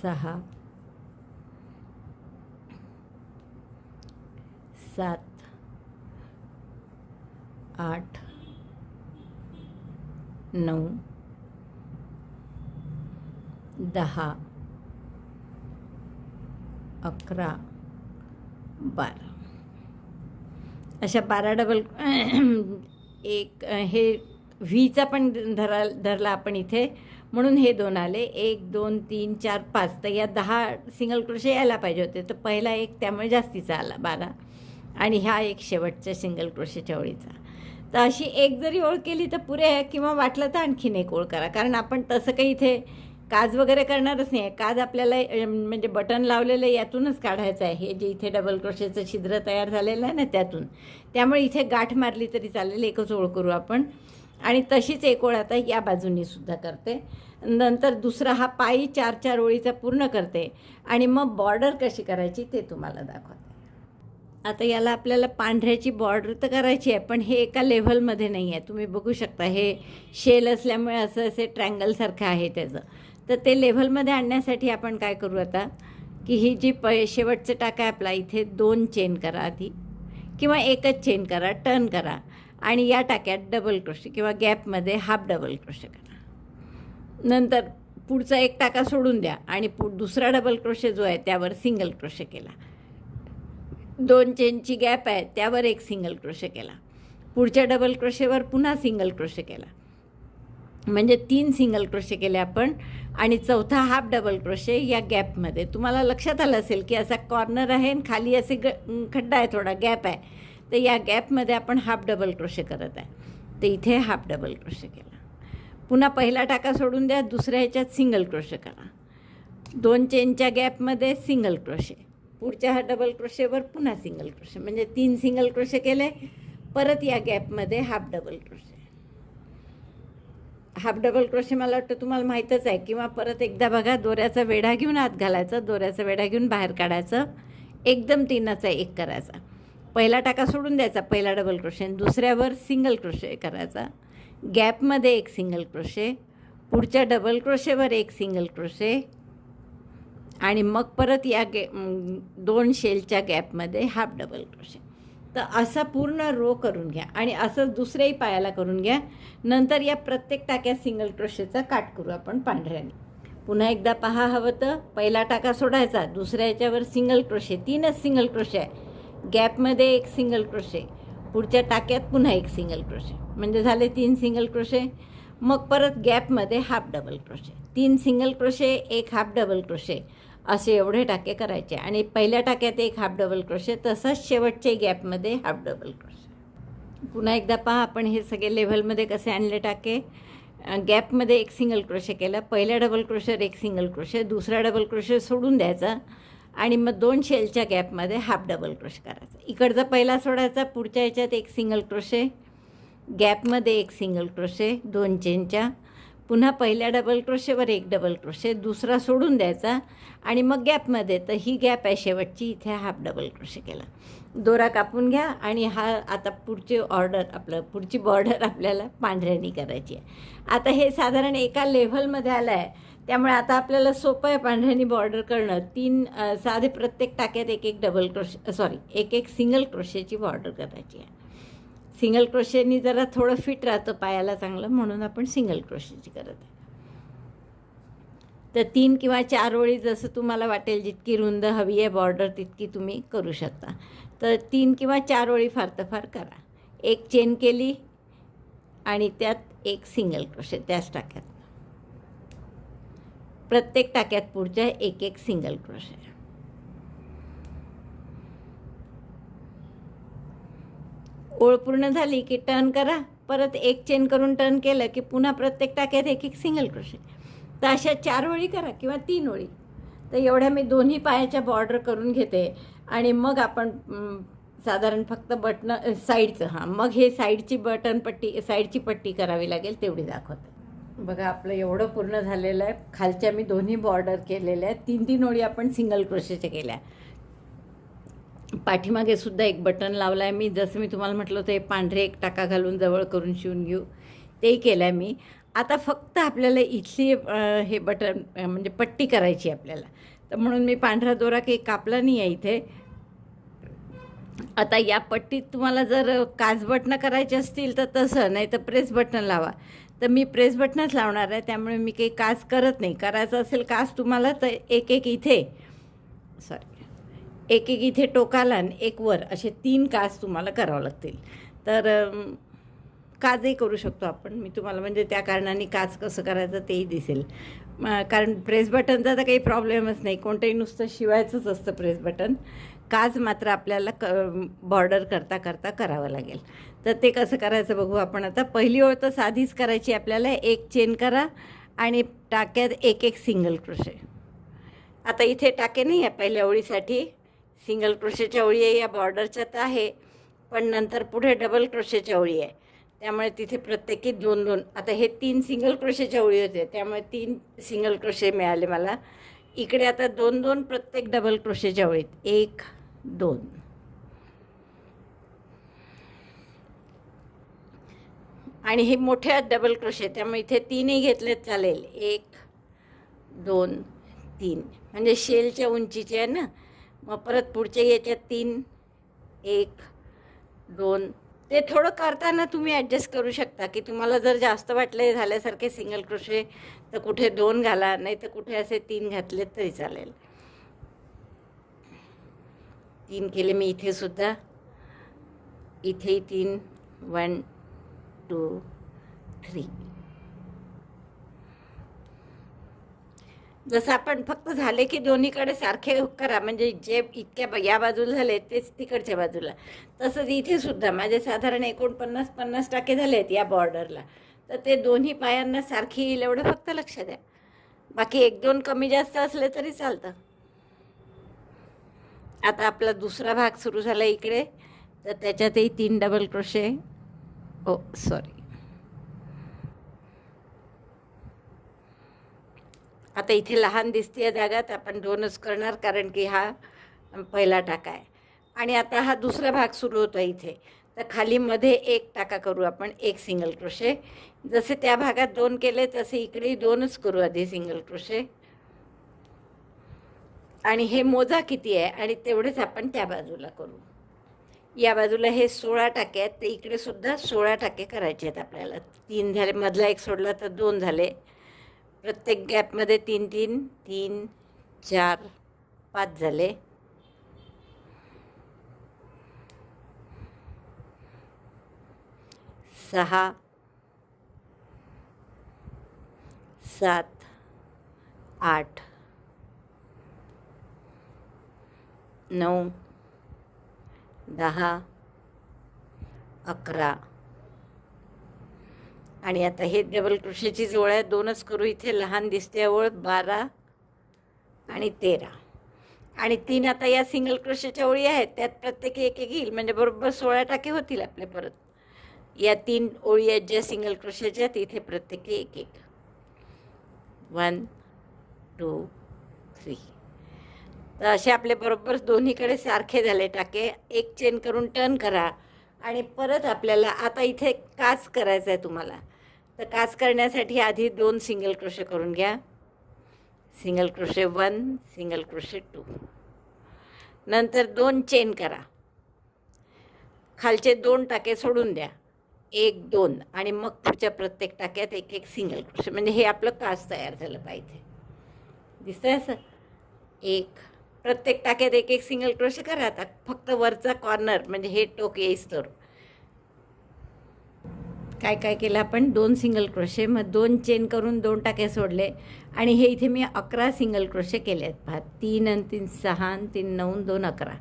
6 7 8 9 10 11 12 अशा 12 डबल एक हे व्हीचा पण धरला आपण इथे, म्हणून हे 2 आले. 1 2 3 4 5, तर या 10 सिंगल क्रोशे यायला पाहिजे होते. तर पहिला एक त्यामुळे जास्तीचा आला 12, आणि ह्या एक शेवटच्या सिंगल क्रोशेच्या ओळीचा. तर अशी एक जरी ओळ केली तर पुरे आहे, किंवा वाटलं तर आणखीन एक ओळ करा. कारण आपण तसं काही इथे काज वगैरे करणारच नाही आहे. काज आपल्याला म्हणजे बटन लावलेलं यातूनच काढायचं आहे, हे जे इथे डबल क्रोशेचं छिद्र तयार झालेलं आहे ना त्यातून. त्यामुळे इथे गाठ मारली तरी चालेल, एकच ओळ करू आपण. आणि तशीच एक ओळ आता या बाजूनी सुद्धा करते. नंतर दुसरा हा पायी 4-4 ओळीचा पूर्ण करते, आणि मग बॉर्डर कशी करायची ते तुम्हाला दाखवते. आता याला आपल्याला पांढऱ्याची बॉर्डर तर करायची आहे, पण हे एका लेव्हलमध्ये नाही आहे. तुम्ही बघू शकता हे शेल असल्यामुळे असं असे ट्रँगलसारखं आहे त्याचं. तर ते लेव्हलमध्ये आणण्यासाठी आपण काय करू आता, की ही जी शेवटचं टाका आहे आपला, इथे 2 चेन करा आधी, किंवा एकच चेन करा, टर्न करा, आणि या टाक्यात डबल क्रोशे किंवा गॅपमध्ये हाफ डबल क्रोशे करा. नंतर पुढचा एक टाका सोडून द्या, आणि दुसरा डबल क्रोशे जो आहे त्यावर सिंगल क्रोशे केला. 2 चेनची गॅप आहे त्यावर एक सिंगल क्रोशे केला. पुढच्या डबल क्रोशेवर पुन्हा सिंगल क्रोशे केला, म्हणजे 3 सिंगल क्रोशे केले आपण. आणि चौथा हाफ डबल क्रोशे या गॅपमध्ये. तुम्हाला लक्षात आलं असेल की असा कॉर्नर आहे आणि खाली असे खड्डा आहे, थोडा गॅप आहे. तर या गॅपमध्ये आपण हाफ डबल क्रोशे करत आहे. तर इथे हाफ डबल क्रोशे केला. पुन्हा पहिला टाका सोडून द्या, दुसऱ्या ह्याच्यात सिंगल क्रोशे करा. 2 चेनच्या गॅपमध्ये सिंगल क्रोशे, पुढच्या हा डबल क्रोशेवर पुन्हा सिंगल क्रोशे, म्हणजे 3 सिंगल क्रोशे केले. परत या गॅपमध्ये half double crochet. Half double crochet मला वाटतं तुम्हाला माहीतच आहे, किंवा परत एकदा बघा, दोऱ्याचा वेढा घेऊन आत घालायचा, दोऱ्याचा वेढा घेऊन बाहेर काढायचं, एकदम 3चा 1 करायचा. पहिला टाका सोडून द्यायचा, पहिला डबल क्रोशे, दुसऱ्यावर सिंगल क्रोशे करायचा, गॅपमध्ये एक सिंगल क्रोशे, पुढच्या डबल क्रोशेवर एक सिंगल क्रोशे, आणि मग परत या 2 शेलच्या गॅपमध्ये हाफ डबल क्रोशे. तर असा पूर्ण रो करून घ्या, आणि असंच दुसऱ्याही पायाला करून घ्या. नंतर या प्रत्येक टाक्यात सिंगल क्रोशेचा काट करू आपण पांढऱ्याने. पुन्हा एकदा पहा हवं तर, पहिला टाका सोडायचा, दुसऱ्या याच्यावर सिंगल क्रोशे, 3च सिंगल क्रोशे आहे, गॅपमध्ये एक सिंगल क्रोशे, पुढच्या टाक्यात पुन्हा एक सिंगल क्रोशे, म्हणजे झाले 3 सिंगल क्रोशे. मग परत गॅपमध्ये half double crochet, 3 single crochet, एक हाफ डबल क्रोशे, असे एवढे टाके करायचे. आणि पहिल्या टाक्यात एक हाफ डबल क्रोशे, तसंच शेवटचे गॅपमध्ये हाफ डबल क्रोशे. पुन्हा एकदा पहा आपण हे सगळे लेव्हलमध्ये कसे आणले टाके. गॅपमध्ये एक सिंगल क्रोशे केलं, पहिल्या डबल क्रोशेवर एक सिंगल क्रोशे, दुसरा डबल क्रोशे सोडून द्यायचा, आणि मग 2 शेलच्या गॅपमध्ये हाफ डबल क्रोशे करायचा. इकडचा पहिला सोडायचा, पुढच्या ह्याच्यात एक सिंगल क्रोशे, गॅपमध्ये एक सिंगल क्रोशे 2 चेनच्या, पुन्हा पहिल्या डबल क्रोशेवर एक डबल क्रोशे, दुसरा सोडून द्यायचा, आणि मग गॅपमध्ये, तर ही गॅप आहे शेवटची, इथे हाफ डबल क्रोशे केला. दोरा कापून घ्या, आणि हा आता पुढची पुढची बॉर्डर आपल्याला पांढऱ्यानी करायची आहे. आता हे साधारण एका लेव्हलमध्ये आलं आहे, त्यामुळे आता आपल्याला सोपं आहे पांढऱ्यानी बॉर्डर करणं. 3 साधे प्रत्येक टाक्यात एक डबल क्रोशे, एक सिंगल क्रोशेची बॉर्डर करायची आहे. सिंगल क्रोशेनी जरा थोडं फिट राहतं पायाला चांगलं, म्हणून आपण सिंगल क्रोशेची करत आहे. तर 3 किंवा 4 ओळी जसं तुम्हाला वाटेल, जितकी रुंद हवी आहे बॉर्डर तितकी तुम्ही करू शकता. तर 3 किंवा 4 ओळी फार तर फार करा. एक चेन केली, आणि त्यात एक सिंगल क्रोशे त्याच टाक्यात, प्रत्येक टाक्यात पुढच्या एक सिंगल क्रोशे. ओळ पूर्ण झाली की टर्न करा, परत एक चेन करून टर्न केलं की पुन्हा प्रत्येक टाक्यात एक सिंगल क्रोशे. तर अशा 4 ओळी करा किंवा 3 ओळी. तर एवढ्या मी दोन्ही पायाच्या बॉर्डर करून घेते, आणि मग आपण साधारण फक्त बटणं साईडचं, मग हे साईडची पट्टी करावी लागेल तेवढी दाखवते. बघा आपलं एवढं पूर्ण झालेलं आहे. खालच्या मी दोन्ही बॉर्डर केलेल्या आहेत, 3-3 ओळी आपण सिंगल क्रोशेच्या केल्या. पाठीमागे सुद्धा एक बटन लावला आहे मी, जसं मी तुम्हाला म्हटलं होतं हे पांढरे एक टाका घालून जवळ करून शिवून घेऊ, तेही केलं आहे मी. आता फक्त आपल्याला इथली हे बटन म्हणजे पट्टी करायची आपल्याला. तर म्हणून मी पांढरा दोरा काही कापला नाही आहे इथे. आता या पट्टीत तुम्हाला जर काच बटणं करायची असतील तर तसं, नाही तर प्रेस बटन लावा. तर मी प्रेस बटनच लावणार आहे, त्यामुळे मी काही काच करत नाही. करायचं असेल काच तुम्हाला तर एक एक इथे एक एक इथे टोकाला आणि एक वर असे 3 काच तुम्हाला करावं लागतील. तर काचही करू शकतो आपण. मी तुम्हाला म्हणजे त्या कारणाने काच कसं करायचं तेही दिसेल. कारण प्रेस बटनचा तर काही प्रॉब्लेमच नाही, कोणतंही नुसतं शिवायचंच असतं प्रेस बटन. काच मात्र आपल्याला बॉर्डर करता करता करावं लागेल. तर ते कसं करायचं बघू आपण आता. पहिली ओळ तर साधीच करायची आपल्याला. एक चेन करा आणि टाक्यात एक एक सिंगल क्रोशे. आता इथे टाके नाही आहे पहिल्या ओळीसाठी, सिंगल क्रोशेच्या ओळी आहे, या बॉर्डरच्या तर आहे, पण नंतर पुढे डबल क्रोशेच्या ओळी आहे, त्यामुळे तिथे प्रत्येकी 2-2. आता हे 3 सिंगल क्रोशेच्या ओळी होते, त्यामुळे 3 सिंगल क्रोशे मिळाले मला. इकडे आता 2-2 प्रत्येक डबल क्रोशेच्या ओळीत. 1 2 आणि हे मोठे डबल क्रोशे, त्यामुळे इथे 3ही घेतलेत चालेल. 1 2 3 म्हणजे शेलच्या उंचीचे आहे ना. मग परत पुढच्या याच्यात 3 1 2. ते थोडं करताना तुम्ही ॲडजस्ट करू शकता की तुम्हाला जर जास्त वाटले झाल्यासारखे सिंगल क्रोशे तर कुठे 2 घाला, नाही तर कुठे असे 3 घातलेत तरी चालेल. 3 केले मी इथे सुद्धा, इथेही 3. 1 2 3. जसं आपण फक्त झाले की दोन्हीकडे सारखे करा, म्हणजे जे इतक्या या बाजूला झाले तेच तिकडच्या बाजूला. तसंच इथे सुद्धा माझे साधारण 49-50 टाके झाले आहेत या बॉर्डरला. तर ते दोन्ही पायांना सारखी येईल एवढं फक्त लक्ष द्या. बाकी 1-2 कमी जास्त असले तरी चालतं. आता आपला दुसरा भाग सुरू झाला इकडे. तर त्याच्यातही 3 डबल क्रोशे. सॉरी, आता इथे लहान दिसते जागा, तर आपण 2च करणार कारण की हा पहिला टाका आहे. आणि आता हा दुसरा भाग सुरू होतो इथे. तर खाली मध्ये 1 टाका करू आपण, 1 सिंगल क्रोशे. जसे त्या भागात 2 केले तसे इकडेही 2च करू आधी सिंगल क्रोशे. आणि हे मोजा किती आहे आणि तेवढेच आपण त्या बाजूला करू. या बाजूला हे 16 टाके आहेत, तर इकडे सुद्धा 16 टाके करायचे आहेत आपल्याला. 3 झाले, मधला 1 सोडला तर 2 झाले. प्रत्येक गॅपमध्ये 3-3 3 4 5 झाले. 6 7 8 9 10 11. आणि आता हे डबल क्रोशेची ओळ आहे, 2च करू इथे. लहान दिसते ओळ. 12 आणि 13 आणि 3 आता या सिंगल क्रोशेच्या ओळी आहेत, त्यात प्रत्येकी एक एक येईल, म्हणजे बरोबर 16 टाके होतील आपले. परत या 3 ओळी आहेत ज्या सिंगल क्रोशेच्या, तिथे प्रत्येकी एक एक. 1 2 3. तर असे आपले बरोबर दोन्हीकडे सारखे झाले टाके. एक चेन करून टर्न करा आणि परत आपल्याला आता इथे काच करायचं आहे तुम्हाला. तर काच करण्यासाठी आधी 2 सिंगल क्रोशे करून घ्या. Single crochet 1 single crochet 2. नंतर 2 चेन करा. खालचे 2 टाके सोडून द्या. 1 2 आणि मग पुढच्या प्रत्येक टाक्यात एक एक सिंगल क्रोशे. म्हणजे हे आपलं काच तयार झालं पाहिजे. दिसतंय असं. 1 प्रत्येक टाक्यात एक एक सिंगल क्रोशे करा. आता फक्त वरचा कॉर्नर म्हणजे हे टोक येईस तर काय काय केलं आपण, 2 सिंगल क्रोशे, मग 2 चेन करून 2 टाके सोडले आणि हे इथे मी 11 सिंगल क्रोशे केले आहेत. पहा, 3 आणि 3 6 आणि 3 9 2 11.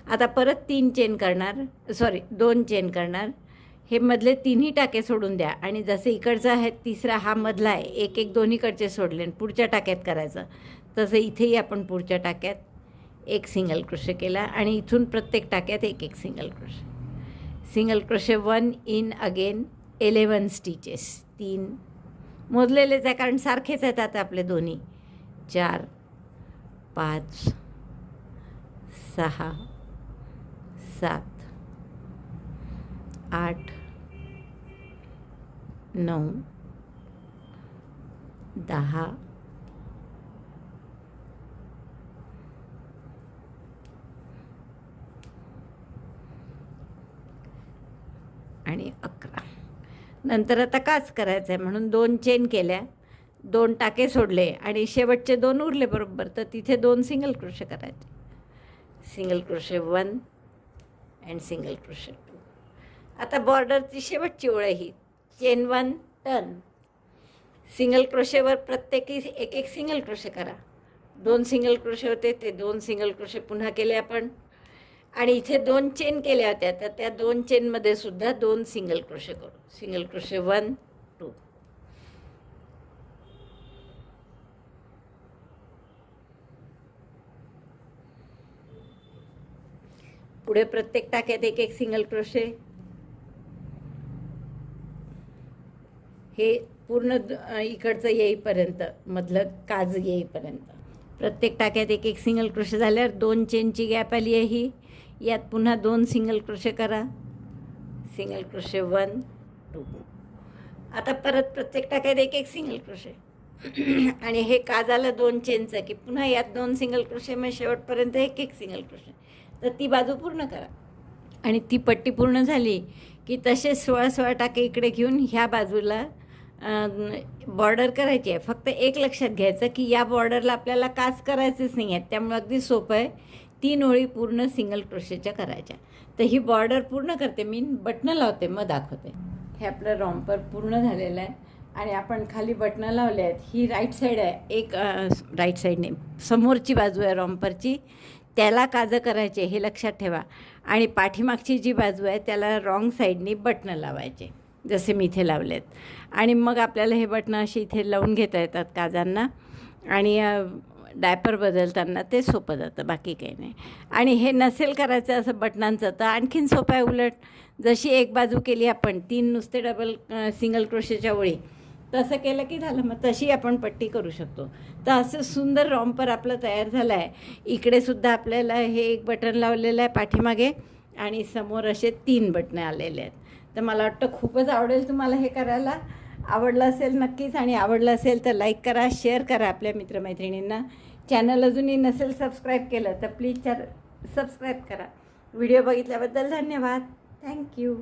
आता परत 3 चेन करणार, 2 चेन करणार. हे मधले 3ही टाके सोडून द्या आणि जसे इकडचा आहे तिसरा हा मधला आहे, एक एक दोन्हीकडचे सोडले आणि पुढच्या टाक्यात करायचं. तसं इथेही आपण पुढच्या टाक्यात 1 सिंगल क्रोशे केला आणि इथून प्रत्येक टाक्यात एक एक single crochet. Single crochet 1 in again 11 stitches. 3 मोजलेलेच आहे कारण सारखेच आहेत आता आपले दोन्ही. 4 5 6 7 8 9 10 आणि 11. नंतर आता काच करायचं आहे म्हणून 2 चेन केल्या, 2 टाके सोडले आणि शेवटचे 2 उरले बरोबर, तर तिथे 2 सिंगल क्रोशे करायचे. Single crochet 1 and single crochet 2. आता बॉर्डरची शेवटची ओळ आहे ही. चेन 1 टर्न, सिंगल क्रोशेवर प्रत्येकी एक एक सिंगल क्रोशे करा. 2 सिंगल क्रोशे होते ते 2 सिंगल क्रोशे पुन्हा केले आपण. आणि इथे 2 चेन केल्या होत्या, तर त्या 2 चेनमध्ये सुद्धा 2 सिंगल क्रोशे करू. Single crochet 1 2. पुढे प्रत्येक टाक्यात एक एक सिंगल क्रोशे. हे पूर्ण इकडचं येईपर्यंत, मधलं काज येईपर्यंत प्रत्येक टाक्यात एक एक सिंगल क्रोशे झाल्यावर 2 चेनची गॅप आली आहे ही. यात पुन्हा 2 सिंगल क्रोशे करा. Single crochet 1 2. आता परत प्रत्येक टाक्यात एक एक सिंगल क्रोशे. आणि हे काजाला 2 चेनचं की पुन्हा यात 2 सिंगल क्रोशे, मग शेवटपर्यंत एक एक सिंगल क्रोशे. तर ती बाजू पूर्ण करा. आणि ती पट्टी पूर्ण झाली की तसेच 16 टाके इकडे घेऊन ह्या बाजूला बॉर्डर करायची आहे. फक्त एक लक्षात घ्यायचं की या बॉर्डरला आपल्याला काच करायचीच नाही आहे, त्यामुळे अगदी सोपं आहे. 3 ओळी पूर्ण सिंगल क्रोशेच्या करायच्या. तर ही बॉर्डर पूर्ण करते मी, बटणं लावते मग दाखवते. हे आपलं रॉम्पर पूर्ण झालेलं आहे आणि आपण खाली बटणं लावले आहेत. ही राईट साईड आहे, एक राईट साईडने समोरची बाजू आहे रॉम्परची, त्याला काजं करायचे हे लक्षात ठेवा. आणि पाठीमागची जी बाजू आहे त्याला रॉंग साईडनी बटणं लावायचे, जसे मी इथे लावलेत. आणि मग आपल्याला हे बटणं अशी इथे लावून घेता येतात काजांना, आणि डायपर बदलताना ते सोपं जातं, बाकी काही नाही. आणि हे नसेल करायचं असं बटनांचं तर आणखीन सोपं आहे. उलट जशी एक बाजू केली आपण 3 नुसते डबल सिंगल क्रोशेच्या ओळी, तसं केलं की झालं, मग तशी आपण पट्टी करू शकतो. तर असं सुंदर रॉम्पर आपलं तयार झालं आहे. इकडे सुद्धा आपल्याला हे एक बटन लावलेलं आहे पाठीमागे, आणि समोर असे 3 बटणं आलेले आहेत. तर मला वाटतं खूपच आवडेल तुम्हाला हे करायला. आवडलं असेल नक्कीच, आणि आवडलं असेल तर लाईक करा, शेअर करा आपल्या मित्रमैत्रिणींना. चॅनल अजूनही नसेल सबस्क्राईब केलं तर प्लीज सबस्क्राईब करा. व्हिडिओ बघितल्याबद्दल धन्यवाद. थँक्यू.